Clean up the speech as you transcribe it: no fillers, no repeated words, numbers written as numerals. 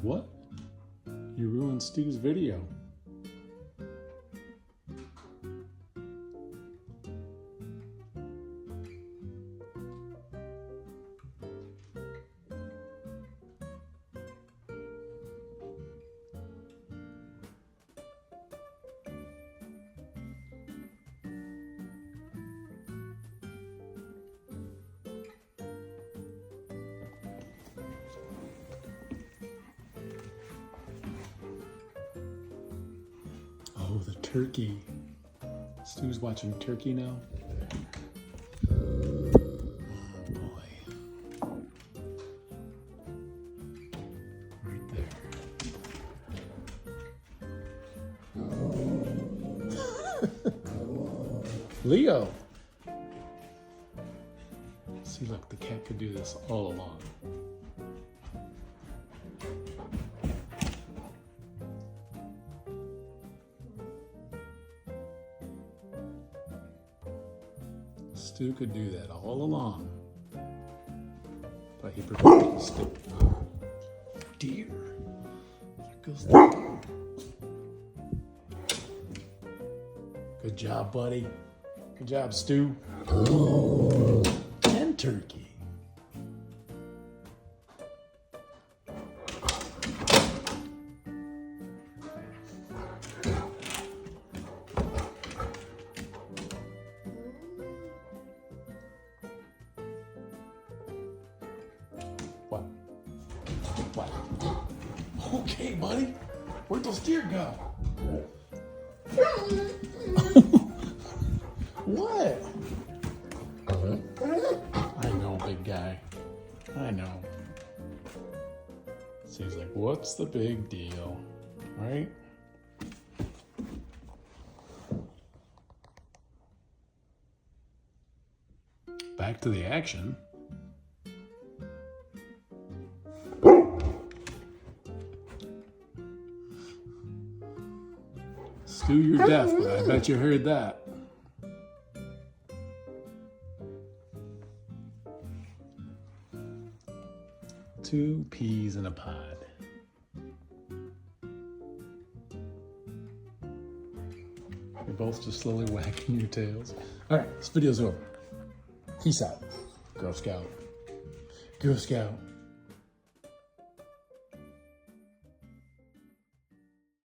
What? You ruined Stu's video. Oh, the turkey. Stu's watching turkey now. Oh boy. Right there. Leo. See, look, the cat could do this all along. Stu could do that all along, but he preferred to stick. Deer. There goes the deer. Good job, buddy. Good job, Stu. And turkey. What? What? Okay, buddy. Where'd those deer go? What? I know, big guy. I know. So he's like, what's the big deal? Right? Back to the action. Stu, you're deaf, but I bet you heard that. Two peas in a pod. You're both just slowly wagging your tails. All right, this video's over. Peace out, Girl Scout. Girl Scout.